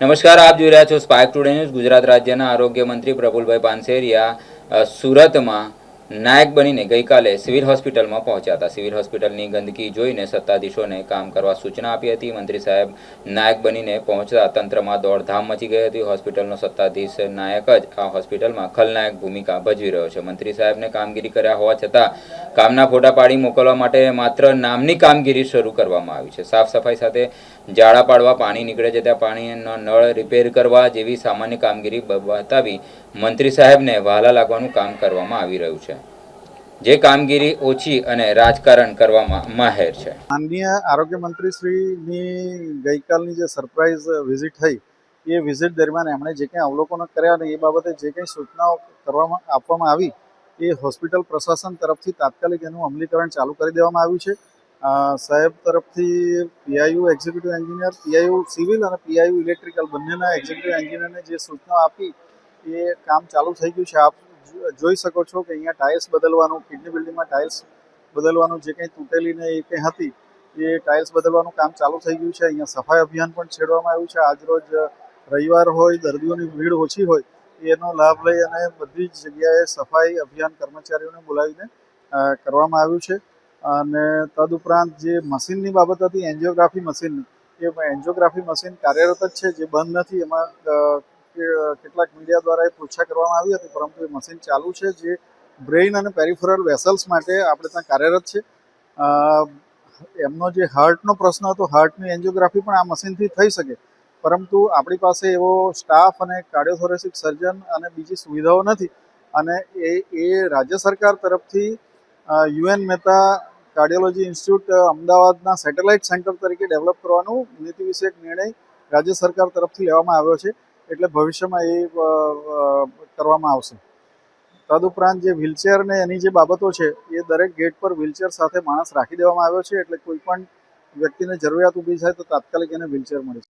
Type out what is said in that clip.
નમસ્કાર, આપ જોઈ રહ્યા છો સ્પાર્ક ટુડે ન્યૂઝ। ગુજરાત રાજ્યના આરોગ્ય મંત્રી પ્રફુલભાઈ પાનસેરિયા સુરતમાં નાયક બનીને ગઈકાલે સિવિલ હોસ્પિટલમાં પહોંચ્યા હતા। સિવિલ હોસ્પિટલની ગંદકી જોઈને સત્તાધીશોને કામ કરવા સૂચના આપી હતી। મંત્રી સાહેબ નાયક બનીને પહોંચતા તંત્રમાં દોડધામ મચી ગઈ હતી। હોસ્પિટલનો સત્તાધીશ નાયક જ આ હોસ્પિટલમાં ખલનાયક ભૂમિકા ભજવી રહ્યો છે। મંત્રી સાહેબને કામગીરી કર્યા હોવા છતાં કામના ફોટા પાડી મોકલવા માટે માત્ર નામની કામગીરી શરૂ કરવામાં આવી છે। સાફ સફાઈ સાથે જાળા પાડવા, પાણી નીકળે છે ત્યાં પાણીનો નળ રિપેર કરવા જેવી સામાન્ય કામગીરી બતાવી મંત્રી સાહેબને વહાલા લાગવાનું કામ કરવામાં આવી રહ્યું છે, જે કામગીરી ઓછી અને રાજકારણ કરવામાં માહેર છે। માનનીય આરોગ્ય મંત્રી શ્રીની ગઈકાલની જે સરપ્રાઇઝ વિઝિટ થઈ એ વિઝિટ દરમિયાન એમણે જે કંઈ અવલોકનો કર્યા અને એ બાબતે જે કંઈ સૂચનાઓ આપવામાં આવી એ હોસ્પિટલ પ્રશાસન તરફથી તાત્કાલિક એનું અમલીકરણ ચાલુ કરી દેવામાં આવ્યું છે। સાહેબ તરફથી PIU executive engineer, PIU civil અને પીઆઈયુ ઇલેક્ટ્રિકલ બંનેના એક્ઝિક્યુટિવ એન્જિનિયરને જે સૂચનાઓ આપી એ કામ ચાલુ થઈ ગયું છે। આપ જોઈ શકો છો કે અહીંયા ટાઇલ્સ બદલવાનું, કિડની બિલ્ડિંગમાં ટાઇલ્સ બદલવાનું જે કંઈ તૂટેલી ને એ કંઈ હતી એ ટાઇલ્સ બદલવાનું કામ ચાલુ થઈ ગયું છે। અહીંયા સફાઈ અભિયાન પણ છેડવામાં આવ્યું છે। આજરોજ રવિવાર હોય, દર્દીઓની ભીડ ઓછી હોય એનો લાભ લઈ અને બધી જ જગ્યાએ સફાઈ અભિયાન કર્મચારીઓને બોલાવીને કરવામાં આવ્યું છે। અને તદુપરાંત જે મશીનની બાબત હતી એન્જિયોગ્રાફી મશીનની, એ એન્જિયોગ્રાફી મશીન કાર્યરત જ છે, જે બંધ નથી। એમાં કેટલાક મીડિયા દ્વારા એ પૂછા કરવામાં આવી હતી, પરંતુ એ મશીન ચાલુ છે, જે બ્રેઇન અને પેરિફેરલ વેસલ્સ માટે આપણે ત્યાં કાર્યરત છે। એમનો જે હાર્ટનો પ્રશ્ન હતો, હાર્ટની એન્જિયોગ્રાફી પણ આ મશીનથી થઈ શકે, પરંતુ આપણી પાસે એવો સ્ટાફ અને કાર્ડિયોથોરેસિક સર્જન અને બીજી સુવિધાઓ નથી। અને એ રાજ્ય સરકાર તરફથી યુએન મહેતા કાર્ડિયોલોજી ઇન્સ્ટિટ્યૂટ અમદાવાદના સેટેલાઇટ સેન્ટર તરીકે ડેવલપ કરવાનું નીતિ વિષયક નિર્ણય રાજ્ય સરકાર તરફથી લેવામાં આવ્યો છે, એટલે ભવિષ્યમાં એ કરવામાં આવશે। તદુપરાંત જે વ્હીલચેર ને એની જે બાબતો છે એ દરેક ગેટ પર વ્હીલચેર સાથે માણસ રાખી દેવામાં આવ્યો છે, એટલે કોઈ પણ વ્યક્તિને જરૂરિયાત ઊભી થાય તો તાત્કાલિક એને વ્હીલચેર મળે છે।